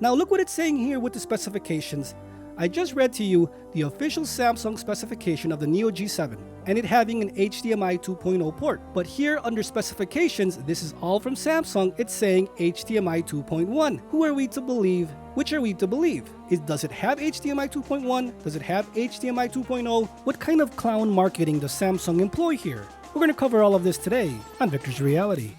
Now look what it's saying here with the specifications. I just read to you the official Samsung specification of the Neo G7 and it having an HDMI 2.0 port. But here under specifications, this is all from Samsung, it's saying HDMI 2.1. Who are we to believe? Which are we to believe? Does it have HDMI 2.1? Does it have HDMI 2.0? What kind of clown marketing does Samsung employ here? We're going to cover all of this today on Viktors Reality.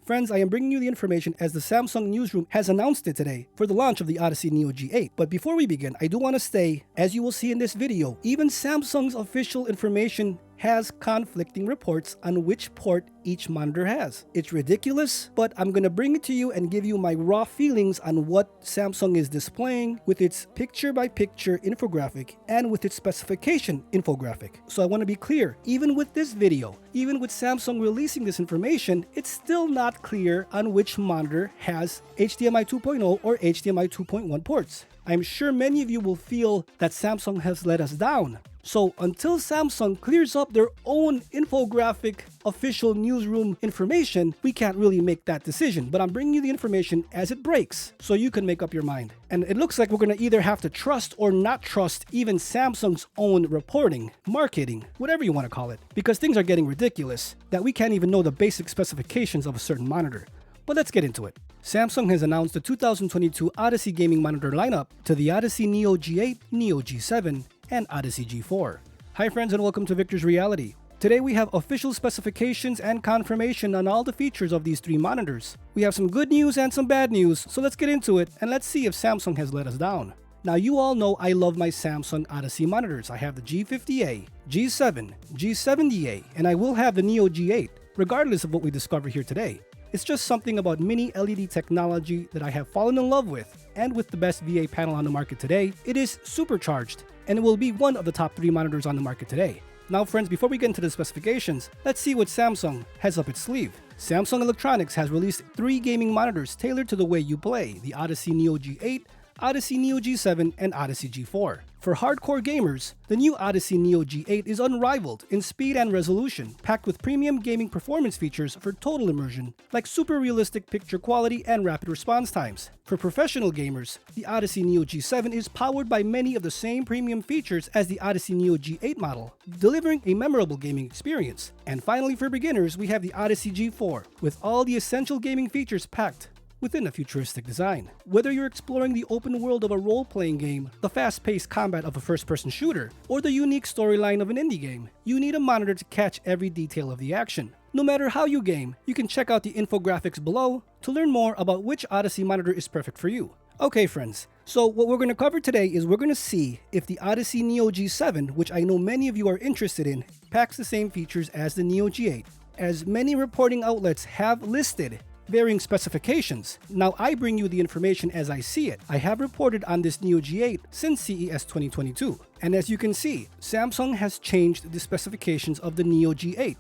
Friends, I am bringing you the information as the Samsung newsroom has announced it today for the launch of the Odyssey Neo G8. But before we begin, I do want to say, as you will see in this video, even Samsung's official information has conflicting reports on which port each monitor has. It's ridiculous, but I'm gonna bring it to you and give you my raw feelings on what Samsung is displaying with its picture-by-picture infographic and with its specification infographic. So I want to be clear, even with this video, even with Samsung releasing this information, it's still not clear on which monitor has HDMI 2.0 or HDMI 2.1 ports. I'm sure many of you will feel that Samsung has let us down. So until Samsung clears up their own infographic official newsroom information, we can't really make that decision. But I'm bringing you the information as it breaks so you can make up your mind. And it looks like we're going to either have to trust or not trust even Samsung's own reporting, marketing, whatever you want to call it, because things are getting ridiculous that we can't even know the basic specifications of a certain monitor. But let's get into it. Samsung has announced the 2022 Odyssey gaming monitor lineup to the Odyssey Neo G8, Neo G7, and Odyssey G4. Hi friends and welcome to Viktors Reality. Today we have official specifications and confirmation on all the features of these three monitors. We have some good news and some bad news, so let's get into it and let's see if Samsung has let us down. Now you all know I love my Samsung Odyssey monitors. I have the G50A, G7, G70A, and I will have the Neo G8, regardless of what we discover here today. It's just something about mini LED technology that I have fallen in love with, and with the best VA panel on the market today, it is supercharged, and it will be one of the top 3 monitors on the market today. Now friends, before we get into the specifications, let's see what Samsung has up its sleeve. Samsung Electronics has released 3 gaming monitors tailored to the way you play, the Odyssey Neo G8, Odyssey Neo G7, and Odyssey G4. For hardcore gamers, the new Odyssey Neo G8 is unrivaled in speed and resolution, packed with premium gaming performance features for total immersion, like super realistic picture quality and rapid response times. For professional gamers, the Odyssey Neo G7 is powered by many of the same premium features as the Odyssey Neo G8 model, delivering a memorable gaming experience. And finally, for beginners, we have the Odyssey G4, with all the essential gaming features packed within a futuristic design. Whether you're exploring the open world of a role-playing game, the fast-paced combat of a first-person shooter, or the unique storyline of an indie game, you need a monitor to catch every detail of the action. No matter how you game, you can check out the infographics below to learn more about which Odyssey monitor is perfect for you. Okay friends, so what we're going to cover today is we're going to see if the Odyssey Neo G7, which I know many of you are interested in, packs the same features as the Neo G8, as many reporting outlets have listed varying specifications. Now I bring you the information as I see it. I have reported on this Neo G8 since CES 2022, and as you can see, Samsung has changed the specifications of the Neo G8.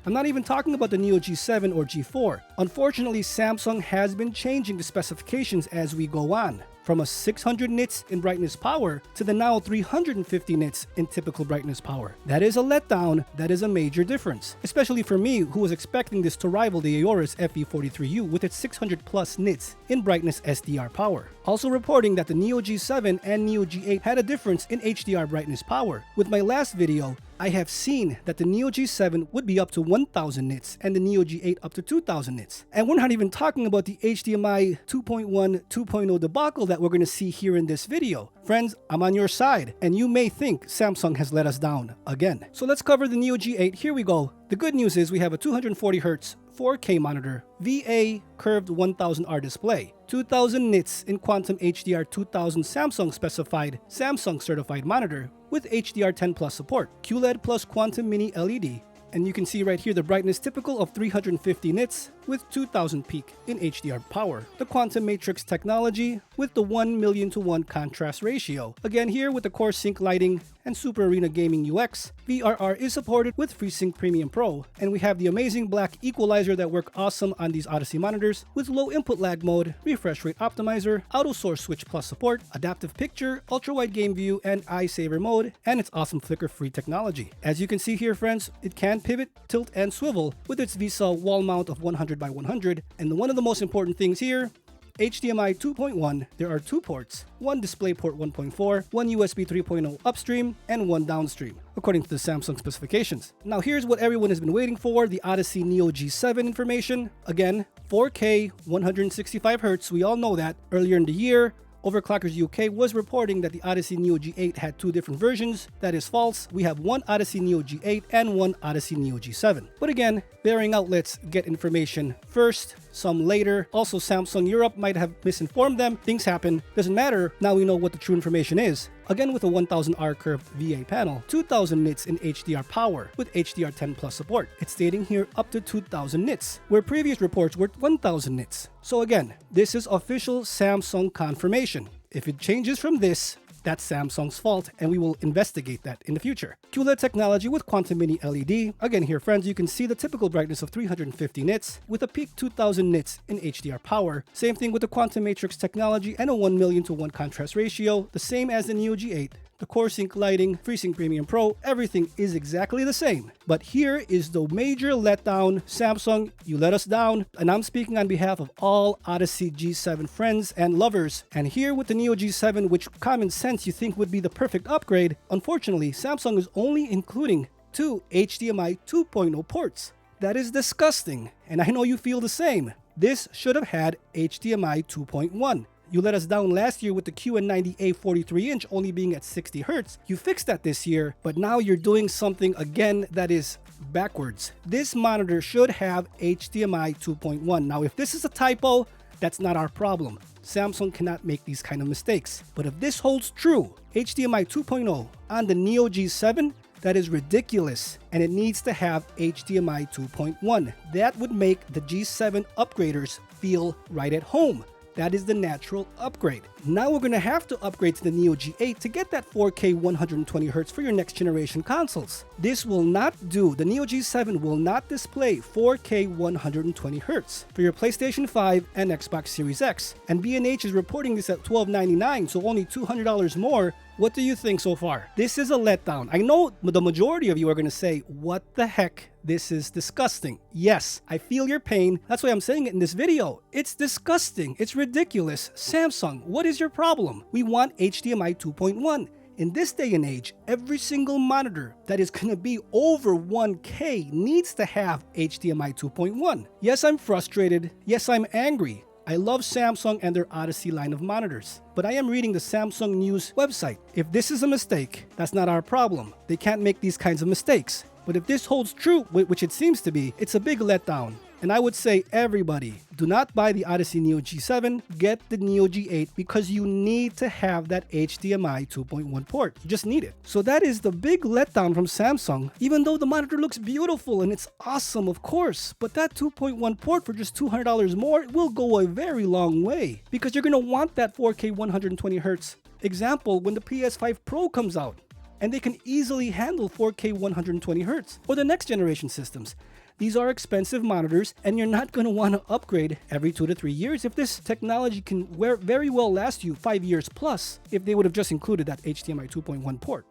I'm not even talking about the Neo G7 or G4. Unfortunately, Samsung has been changing the specifications as we go on, from a 600 nits in brightness power to the now 350 nits in typical brightness power. That is a letdown, that is a major difference, especially for me who was expecting this to rival the Aorus FV43U with its 600 plus nits in brightness SDR power. Also reporting that the Neo G7 and Neo G8 had a difference in HDR brightness power. With my last video, I have seen that the Neo G7 would be up to 1000 nits and the Neo G8 up to 2000 nits. And we're not even talking about the HDMI 2.1 2.0 debacle that we're going to see here in this video. Friends, I'm on your side, and you may think Samsung has let us down again. So let's cover the Neo G8. Here we go. The good news is we have a 240Hz 4K monitor, VA curved 1000R display, 2000 nits in Quantum HDR 2000 Samsung specified, Samsung certified monitor with HDR10 plus support, QLED plus Quantum Mini LED, and you can see right here the brightness typical of 350 nits, with 2000 peak in HDR power, the Quantum Matrix technology with the 1,000,000:1 contrast ratio. Again here with the Core Sync lighting and Super Arena Gaming UX, VRR is supported with FreeSync Premium Pro, and we have the amazing black equalizer that work awesome on these Odyssey monitors with low input lag mode, refresh rate optimizer, auto source switch plus support, adaptive picture, ultra wide game view, and eye saver mode, and its awesome flicker free technology. As you can see here friends, it can pivot, tilt, and swivel with its VESA wall mount of 100 by 100, and one of the most important things here, HDMI 2.1, there are 2 ports, one DisplayPort 1.4, one USB 3.0 upstream, and one downstream, according to the Samsung specifications. Now here's what everyone has been waiting for, the Odyssey Neo G7 information. Again, 4K, 165Hz, we all know that. Earlier in the year, Overclockers UK was reporting that the Odyssey Neo G8 had 2 different versions. That is false. We have one Odyssey Neo G8 and one Odyssey Neo G7. But again, varying outlets get information first, some later. Also, Samsung Europe might have misinformed them. Things happen. Doesn't matter. Now we know what the true information is. Again with a 1000R curved VA panel, 2000 nits in HDR power with HDR10 plus support. It's stating here up to 2000 nits, where previous reports were 1000 nits. So again, this is official Samsung confirmation. If it changes from this, that's Samsung's fault, and we will investigate that in the future. QLED technology with Quantum Mini LED. Again here friends, you can see the typical brightness of 350 nits with a peak 2000 nits in HDR power. Same thing with the Quantum Matrix technology and a 1,000,000:1 contrast ratio, the same as the Neo G8. The Core Sync lighting, FreeSync Premium Pro, everything is exactly the same. But here is the major letdown. Samsung, you let us down. And I'm speaking on behalf of all Odyssey G7 friends and lovers. And here with the Neo G7, which common sense you think would be the perfect upgrade, unfortunately, Samsung is only including 2 HDMI 2.0 ports. That is disgusting. And I know you feel the same. This should have had HDMI 2.1. You let us down last year with the QN90A 43-inch only being at 60 Hz. You fixed that this year, but now you're doing something again that is backwards. This monitor should have HDMI 2.1. Now, if this is a typo, that's not our problem. Samsung cannot make these kind of mistakes. But if this holds true, HDMI 2.0 on the Neo G7, that is ridiculous, and it needs to have HDMI 2.1. That would make the G7 upgraders feel right at home. That is the natural upgrade. Now we're going to have to upgrade to the Neo G8 to get that 4K 120Hz for your next generation consoles. This will not do, the Neo G7 will not display 4K 120Hz for your PlayStation 5 and Xbox Series X. And B&H is reporting this at $1299, so only $200 more. What do you think so far? This is a letdown. I know the majority of you are going to say, what the heck? This is disgusting. Yes, I feel your pain. That's why I'm saying it in this video. It's disgusting. It's ridiculous. Samsung, what is your problem? We want HDMI 2.1. In this day and age, every single monitor that is going to be over 1K needs to have HDMI 2.1. Yes, I'm frustrated. Yes, I'm angry. I love Samsung and their Odyssey line of monitors, but I am reading the Samsung News website. If this is a mistake, that's not our problem. They can't make these kinds of mistakes. But if this holds true, which it seems to be, it's a big letdown. And I would say everybody, do not buy the Odyssey Neo G7, get the Neo G8 because you need to have that HDMI 2.1 port. You just need it. So that is the big letdown from Samsung, even though the monitor looks beautiful and it's awesome, of course. But that 2.1 port for just $200 more will go a very long way because you're going to want that 4K 120Hz. Example, when the PS5 Pro comes out and they can easily handle 4K 120Hz or the next generation systems. These are expensive monitors, and you're not going to want to upgrade every 2 to 3 years if this technology can very well last you 5 years plus if they would have just included that HDMI 2.1 port.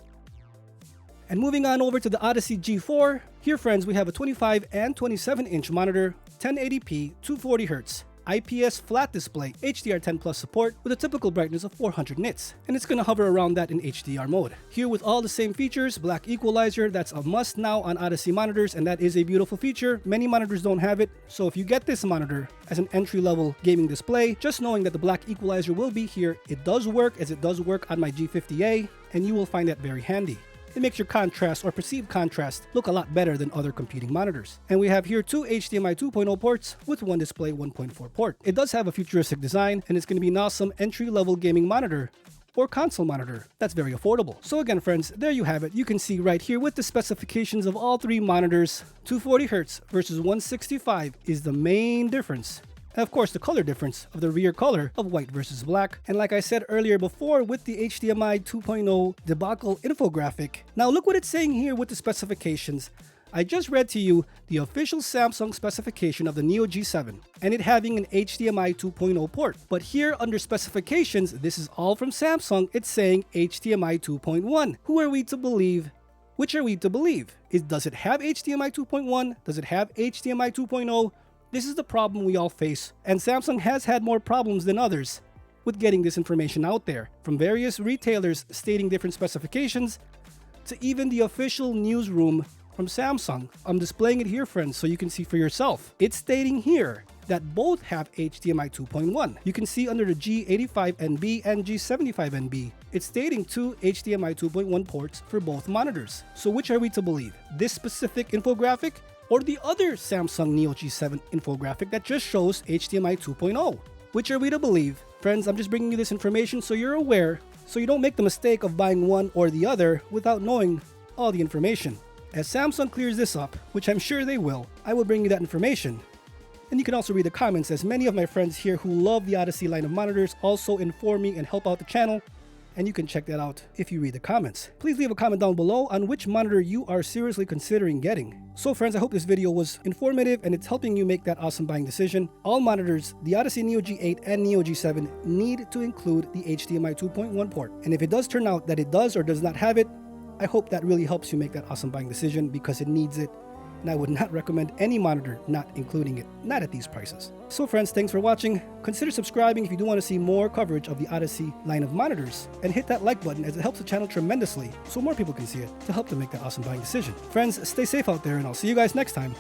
And moving on over to the Odyssey G4, here friends we have a 25 and 27-inch monitor, 1080p, 240Hz. IPS flat display, HDR10 plus support with a typical brightness of 400 nits, and it's going to hover around that in HDR mode. Here with all the same features, black equalizer, that's a must now on Odyssey monitors, and that is a beautiful feature. Many monitors don't have it, so if you get this monitor as an entry-level gaming display, just knowing that the black equalizer will be here, it does work as it does work on my G50A, and you will find that very handy. It makes your contrast or perceived contrast look a lot better than other competing monitors. And we have here 2 HDMI 2.0 ports with one display 1.4 port. It does have a futuristic design, and it's going to be an awesome entry-level gaming monitor. or console monitor that's very affordable. So again friends, there you have it. You can see right here with the specifications of all three monitors, 240Hz versus 165 is the main difference. And of course the color difference of the rear color of white versus black. And like I said earlier before with the HDMI 2.0 debacle infographic, now look what it's saying here with the specifications. I just read to you the official Samsung specification of the Neo G7 and it having an HDMI 2.0 port. But here under specifications, this is all from Samsung, it's saying HDMI 2.1. Who are we to believe? Which are we to believe? Does it have HDMI 2.1? Does it have HDMI 2.0? This is the problem we all face, and Samsung has had more problems than others with getting this information out there, from various retailers stating different specifications to even the official newsroom from Samsung. I'm displaying it here friends so you can see for yourself. It's stating here that both have HDMI 2.1. You can see under the G85NB and G75NB, it's stating two HDMI 2.1 ports for both monitors. So which are we to believe? This specific infographic or the other Samsung Neo G7 infographic that just shows HDMI 2.0? Which are we to believe? Friends, I'm just bringing you this information so you're aware, so you don't make the mistake of buying one or the other without knowing all the information. As Samsung clears this up, which I'm sure they will, I will bring you that information. And you can also read the comments, as many of my friends here who love the Odyssey line of monitors also inform me and help out the channel, and you can check that out if you read the comments. Please leave a comment down below on which monitor you are seriously considering getting. So friends, I hope this video was informative and it's helping you make that awesome buying decision. All monitors, the Odyssey Neo G8 and Neo G7, need to include the HDMI 2.1 port. And if it does turn out that it does or does not have it, I hope that really helps you make that awesome buying decision because it needs it. And I would not recommend any monitor not including it, not at these prices. So friends, thanks for watching. Consider subscribing if you do want to see more coverage of the Odyssey line of monitors, and hit that like button as it helps the channel tremendously so more people can see it to help them make that awesome buying decision. Friends, stay safe out there and I'll see you guys next time.